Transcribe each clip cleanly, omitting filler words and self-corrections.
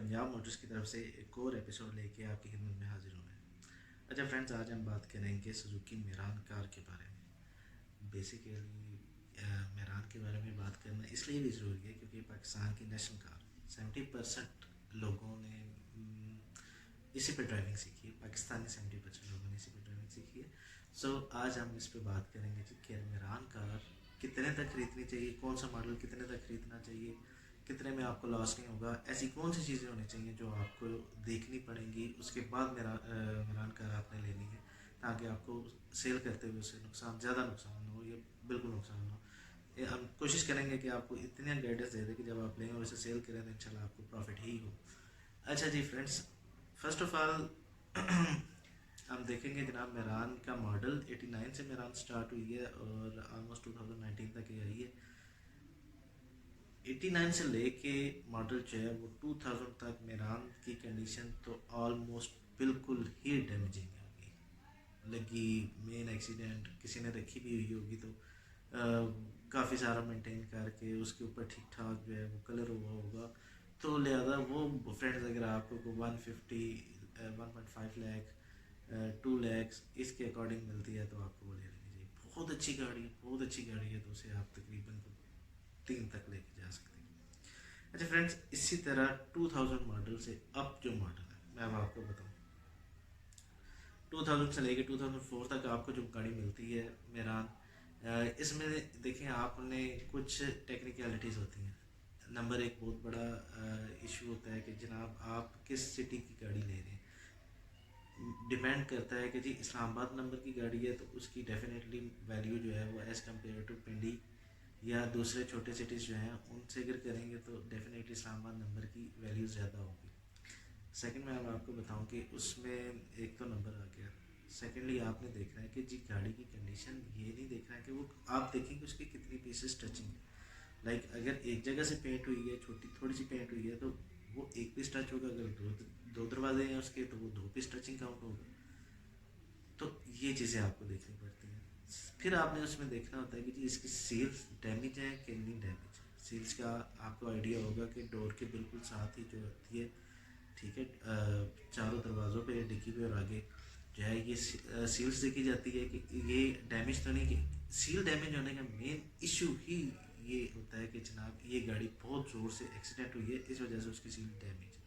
Punjab Motors की तरफ से एक और एपिसोड लेके आपकी खिदमत में हाजिर हुए हैं। अच्छा फ्रेंड्स, आज हम बात करेंगे सुजुकी मेरान कार के बारे में। बेसिकली मेरान के बारे में बात करना इसलिए भी ज़रूरी है क्योंकि पाकिस्तान की नेशनल कार 70% लोगों ने इसी पे ड्राइविंग सीखी है। पाकिस्तानी 70% लोगों ने इसी पे ड्राइविंग सीखी है। सो आज हम इस पे बात करेंगे कि मेरान कार कितने तक खरीदनी चाहिए, कौन सा मॉडल कितने तक खरीदना चाहिए, कितने में आपको लॉस नहीं होगा, ऐसी कौन सी चीज़ें होनी चाहिए जो आपको देखनी पड़ेंगी। उसके बाद मेरान कार आपने लेनी है ताकि आपको सेल करते हुए उससे ज़्यादा नुकसान ना हो या बिल्कुल नुकसान ना हो। हम कोशिश करेंगे कि आपको इतने गाइडेंस दे दें कि जब आप लेंगे और इसे सेल करें तो इंशाल्लाह आपको प्रॉफिट ही हो। अच्छा जी फ्रेंड्स, फर्स्ट ऑफ ऑल हम देखेंगे जनाब, मेरान का मॉडल 89 से मेरान स्टार्ट हुई है और ऑलमोस्ट 2019 तक ही आई है। 89 से लेके मॉडल जो है वो 2000 तक मेरान की कंडीशन तो ऑलमोस्ट बिल्कुल ही डैमेजिंग होगी। लगी मेन एक्सीडेंट किसी ने रखी भी हुई होगी तो काफ़ी सारा मेंटेन करके उसके ऊपर ठीक ठाक जो है वो कलर हुआ होगा। तो लिहाजा वो फ्रेंड्स अगर आपको को 150 1.5 लाख 2 लाख इसके अकॉर्डिंग मिलती है तो आपको वो ले लेनी चाहिए। बहुत अच्छी गाड़ी है, बहुत अच्छी गाड़ी है, तो उसे आप तकरीबन 3 तक लेके जा सकते हैं। अच्छा फ्रेंड्स, इसी तरह 2000 मॉडल से अब जो मॉडल है मैं अब आपको बताऊँ, 2000 से लेके 2004 तक आपको जो गाड़ी मिलती है मेरान, इसमें देखें आपने कुछ टेक्निकलिटीज़ होती हैं। नंबर एक बहुत बड़ा इशू होता है कि जनाब आप किस सिटी की गाड़ी ले रहे हैं। डिपेंड करता है कि जी इस्लामाबाद नंबर की गाड़ी है तो उसकी डेफिनेटली वैल्यू जो है वो एज़ कम्पेयर टू पिंडी या दूसरे छोटे सिटीज़ जो हैं उनसे अगर करेंगे तो डेफिनेटली इस्लामाबाद नंबर की वैल्यू ज़्यादा होगी। सेकंड में अब आपको बताऊं कि उसमें एक तो नंबर आ गया। सेकेंडली आपने देखना है कि जी गाड़ी की कंडीशन, ये नहीं देखना है कि वो आप देखेंगे उसके कितनी पीसेस टचिंग है। लाइक अगर एक जगह से पेंट हुई है, छोटी थोड़ी सी पेंट हुई है तो वो एक पीस टच होगा। अगर दो दरवाजे हैं उसके तो वो 2 पीस टचिंग काउंट होगा। तो ये चीज़ें आपको देखनी पड़ती हैं। फिर आपने उसमें देखना होता है कि जी इसकी सील्स डैमेज है कि नहीं डैमेज है। सील्स का आपको आइडिया होगा कि डोर के बिल्कुल साथ ही जो होती है, ठीक है, चारों दरवाज़ों पे डिक्की पे और आगे जो है ये सील्स देखी जाती है कि ये डैमेज तो नहीं। कि सील डैमेज होने का मेन इशू ही ये होता है कि जनाब ये गाड़ी बहुत ज़ोर से एक्सीडेंट हुई है, इस वजह से उसकी सील डैमेज है।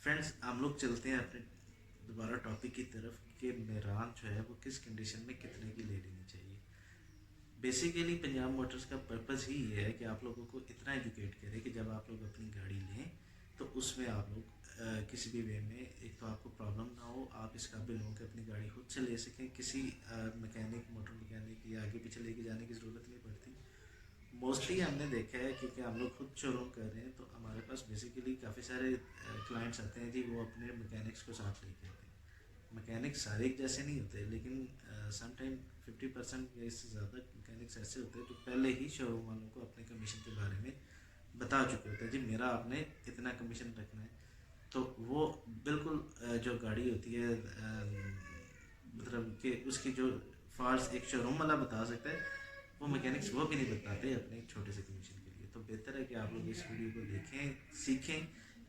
फ्रेंड्स, हम लोग चलते हैं अपने दोबारा टॉपिक की तरफ कि मेरान जो है वो किस कंडीशन में कितने की ले लेनी चाहिए। बेसिकली पंजाब मोटर्स का पर्पज़ ही ये है कि आप लोगों को इतना एजुकेट करें कि जब आप लोग अपनी गाड़ी लें तो उसमें आप लोग किसी भी वे में एक तो आपको प्रॉब्लम ना हो, आप इस काबिल हों कि अपनी गाड़ी खुद से ले सकें। किसी मैकेनिक, मोटर मैकेनिक या आगे पीछे लेके जाने की ज़रूरत नहीं पड़ती। मोस्टली हमने देखा है कि हम लोग खुद शोरूम कर रहे हैं तो हमारे पास बेसिकली काफ़ी सारे क्लाइंट्स आते हैं जी, वो अपने मैकेनिक्स को साथ लेके आते हैं। मैकेनिक्स सारे एक जैसे नहीं होते, लेकिन समटाइम 50% या इससे ज़्यादा मैकेनिक्स ऐसे होते हैं जो पहले ही शोरूम वालों को अपने कमीशन के बारे में बता चुके होते हैं जी मेरा आपने इतना कमीशन रखना है। तो वो बिल्कुल जो गाड़ी होती है मतलब कि उसकी जो फॉल्ट्स एक शोरूम वाला बता सकता है, वो मैकेनिक्स वो भी नहीं बताते अपने एक छोटे से कमीशन के लिए। तो बेहतर है कि आप लोग इस वीडियो को देखें, सीखें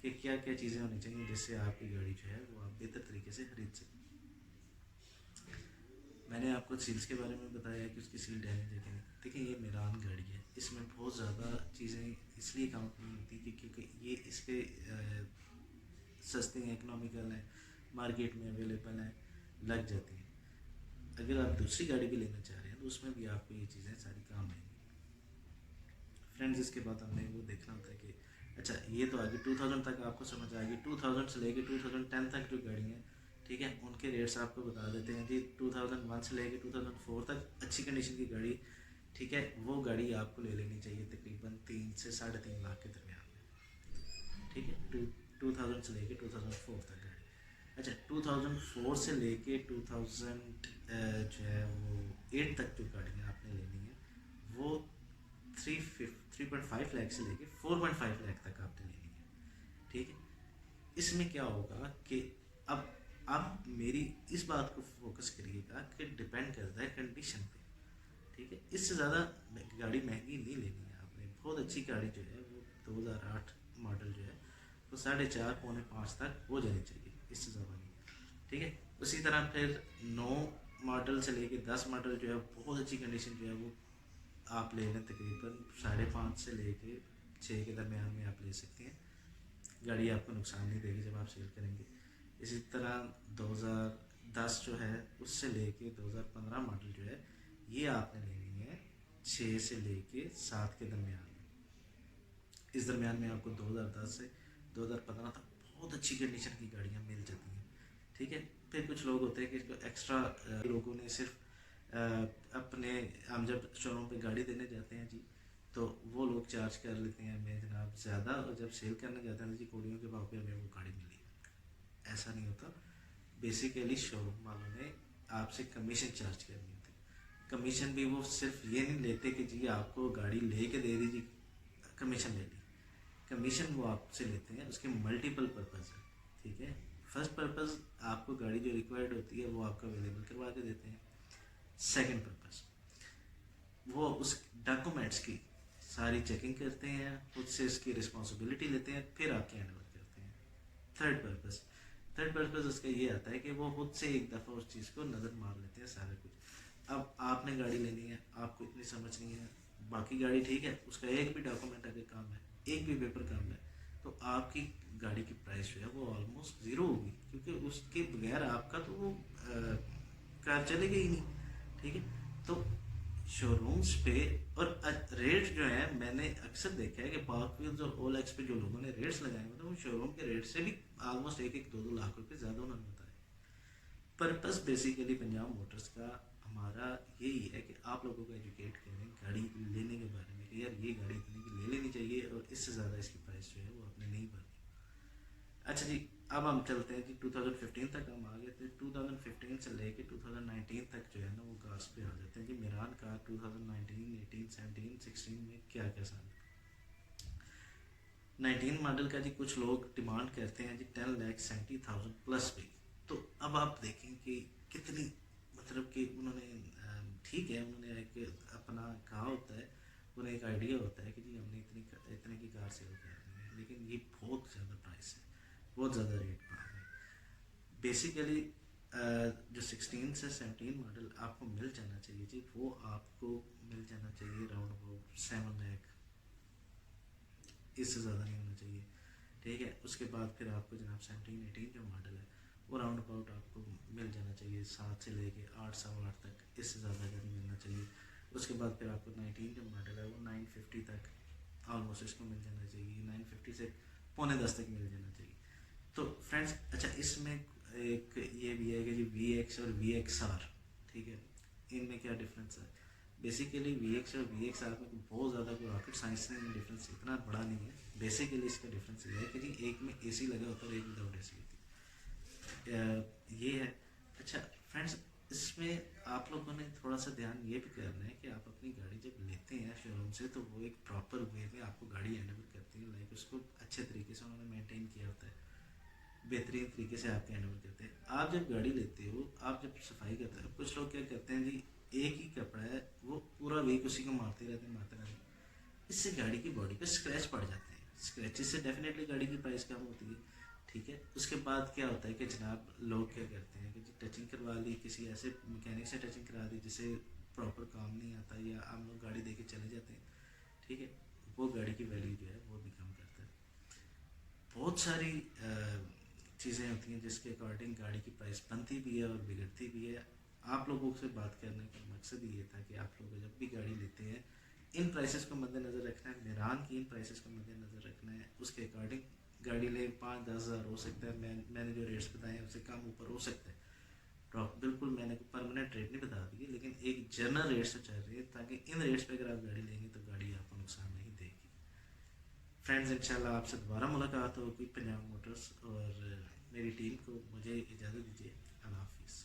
कि क्या क्या चीज़ें होनी चाहिए जिससे आपकी गाड़ी जो है वो आप बेहतर तरीके से खरीद सकें। मैंने आपको सील्स के बारे में बताया कि उसकी सील डैमेज है कि नहीं। देखिए ये मेरान गाड़ी है, इसमें बहुत ज़्यादा चीज़ें इसलिए काउंट नहीं होती कि क्योंकि ये इसके सस्ते हैं, इकोनॉमिकल हैं, मार्केट में अवेलेबल हैं, लग जाती हैं। अगर आप दूसरी गाड़ी भी लेना चाह रहे हैं तो उसमें भी आपको ये चीज़ें सारी काम आएंगी। फ्रेंड्स, इसके बाद हमने वो देखना होता है कि अच्छा ये तो आगे 2000 तक आपको समझ आ गई। 2000 से लेके 2010 तक जो गाड़ी हैं, ठीक है, उनके रेट्स आपको बता देते हैं जी। 2001 से लेके 2004 तक अच्छी कंडीशन की गाड़ी, ठीक है, वो गाड़ी आपको ले लेनी चाहिए तकरीबन 3 से 3.5 लाख के दरमियान में, ठीक है। 2000 से लेके 2004 तक गाड़ी। अच्छा 2004 से लेके 2000 जो है वो 8 तक जो गाड़ियाँ आपने लेनी है वो 3.5 लाख से लेके 4.5 लाख तक आपने लेनी है, ठीक है। इसमें क्या होगा कि अब आप मेरी इस बात को फोकस करिएगा कि डिपेंड करता है कंडीशन पे, ठीक है। इससे ज़्यादा गाड़ी महंगी नहीं लेनी है आपने। बहुत अच्छी गाड़ी जो है वो 2008 मॉडल जो है वो 4.5 पौने 5 तक हो जानी चाहिए, इससे ज़्यादा नहीं। ठीक है, उसी तरह फिर 9 मॉडल से लेके 10 मॉडल जो है बहुत अच्छी कंडीशन जो है वो आप ले लें, तकरीबन 5.5 से लेके 6 के दरमियान में आप ले सकते हैं। गाड़ी आपको नुकसान नहीं देगी जब आप सेल करेंगे। इसी तरह 2010 जो है उससे लेके 2015 मॉडल जो है ये आपने लेनी है 6 से लेके 7 के दरमियान में। इस दरमियान में आपको 2010 से 2015 तक बहुत अच्छी कंडीशन की गाड़ियाँ मिल जाती हैं। ठीक है, फिर कुछ लोग होते हैं कि इसको एक्स्ट्रा लोगों ने सिर्फ अपने हम जब शोरूम पे गाड़ी देने जाते हैं जी तो वो लोग चार्ज कर लेते हैं हमें जनाब ज़्यादा, और जब सेल करने जाते हैं जी कोड़ियों के भाव पे हमें वो गाड़ी मिली। ऐसा नहीं होता। बेसिकली शोरूम वालों ने आपसे कमीशन चार्ज करनी होती है। कमीशन भी वो सिर्फ ये नहीं लेते कि जी आपको गाड़ी लेके दे दी जी कमीशन ले ली। कमीशन वो आपसे लेते हैं, उसके मल्टीपल पर्पज़ है। ठीक है, फर्स्ट पर्पज़ आपको गाड़ी जो रिक्वायर्ड होती है वो आपको अवेलेबल करवा के देते हैं। सेकंड पर्पज़ वो उस डॉक्यूमेंट्स की सारी चेकिंग करते हैं, खुद से इसकी रिस्पॉन्सिबिलिटी लेते हैं, फिर आपके हैंड ओवर करते हैं। थर्ड पर्पज़ उसका ये आता है कि वो खुद से एक दफ़ा उस चीज़ को नज़र मार लेते हैं सारा कुछ। अब आपने गाड़ी लेनी है, आपको इतनी समझ नहीं है, बाकी गाड़ी ठीक है, उसका एक भी डॉक्यूमेंट अगर काम है, एक भी पेपर काम है, तो आपकी गाड़ी की प्राइस जो है वो ऑलमोस्ट ज़ीरो होगी, क्योंकि उसके बगैर आपका तो वो कार चलेगी ही नहीं। ठीक है, तो शोरूम्स पे और रेट जो है मैंने अक्सर देखा है कि पार्क व्हील्स और ओलेक्स पे जो लोगों ने रेट्स लगाए हुए थे वो शोरूम के रेट से भी ऑलमोस्ट 1-2 लाख रुपए ज़्यादा उन्होंने बताया। पर्पस बेसिकली पंजाब मोटर्स का हमारा यही है कि आप लोगों को एजुकेट करें गाड़ी लेने के बारे में कि यार ये गाड़ी इतने की ले लेनी चाहिए और इससे ज़्यादा इसकी प्राइस जो है वो आपने नहीं भरनी। अच्छा जी, अब हम चलते हैं जी 2015 तक हम आ गए थे। 2015 से लेके 2019 तक जो है ना वो कार्स पे आ जाते हैं जी। मेरान कार 2019, 18, 17, 16 में क्या क्या साल 19 मॉडल का जी कुछ लोग डिमांड करते हैं जी 10,70,000 प्लस पे। तो अब आप देखें कि कितनी मतलब कि उन्होंने ठीक है, उन्होंने एक अपना कहा होता है, उन्हें एक आइडिया होता है कि जी हमने इतने की कार सेल करनी है, लेकिन ये बहुत ज़्यादा प्राइस है, बहुत ज़्यादा रेट पड़ा है। बेसिकली जो 16 से 17 मॉडल आपको मिल जाना चाहिए जी, वो आपको मिल जाना चाहिए राउंड अबाउट 7 लाख, इससे ज़्यादा नहीं होना चाहिए। ठीक है, उसके बाद फिर आपको जनाब 17-18 जो मॉडल है वो राउंड अबाउट आपको मिल जाना चाहिए 7 से लेके 8 8.25 तक, इससे ज़्यादा का नहीं मिलना चाहिए। उसके बाद फिर आपको 19 जो मॉडल है वो 950 तक ऑलमोस्ट इसको मिल जाना चाहिए, 950 से पौने 10 तक मिल जाना चाहिए। तो फ्रेंड्स अच्छा इसमें एक ये भी है कि जी VX और VXR, ठीक है, इनमें क्या डिफरेंस है। बेसिकली VX और VXR में बहुत ज़्यादा कोई रॉकेट साइंस नहीं, डिफरेंस इतना बड़ा नहीं है। बेसिकली इसका डिफरेंस ये है कि जी एक में AC लगा होता है और एक विदाउट AC होती है, ये है। अच्छा फ्रेंड्स, इसमें आप लोगों ने थोड़ा सा ध्यान ये भी करना है कि आप अपनी गाड़ी जब लेते हैं शोरूम से तो वो एक प्रॉपर वे में आपको गाड़ी हैंड ओवर करते हैं, लाइक उसको अच्छे तरीके से उन्होंने मेंटेन किया होता है, बेहतरीन तरीके से आपके हैंड ओवर करते हैं। आप जब गाड़ी लेते हो, आप जब सफाई करते हो, कुछ लोग क्या करते हैं जी एक ही कपड़ा है वो पूरा वीक उसी को मारते रहते हैं, इससे गाड़ी की बॉडी पे स्क्रैच पड़ जाते हैं। स्क्रैचेस से डेफिनेटली गाड़ी की प्राइस कम होती है। ठीक है, उसके बाद क्या होता है कि जनाब लोग क्या करते हैं कि जी टचिंग करवा ली, किसी ऐसे मैकेनिक से टचिंग करा दी जिसे प्रॉपर काम नहीं आता, या हम लोग गाड़ी दे के चले जाते हैं। ठीक है, वो गाड़ी की वैल्यू जो है वो भी कम करता है। बहुत सारी चीज़ें होती हैं जिसके अकॉर्डिंग गाड़ी की प्राइस बनती भी है और बिगड़ती भी है। आप लोगों से बात करने का मकसद ये था कि आप लोग जब भी गाड़ी लेते हैं इन प्राइसेस को मद्देनज़र रखना है, मेरान की इन प्राइसेस को मद्देनज़र रखना है, उसके अकॉर्डिंग गाड़ी ले 5-10 हज़ार हो सकता है, मैंने जो रेट्स बताए हैं उससे कम ऊपर हो सकता है। ड्रॉप बिल्कुल मैंने कोई परमानेंट रेट नहीं बता दी, लेकिन एक जनरल रेट से चल रही है, ताकि इन रेट्स पे अगर आप गाड़ी लेंगे तो गाड़ी आपको नुकसान नहीं देगी। फ्रेंड्स इंशाल्लाह आपसे दोबारा मुलाकात होगी पंजाब मोटर्स और मेरी टीम को मुझे इजाज़त दीजिए। अल्लाह हाफिज़।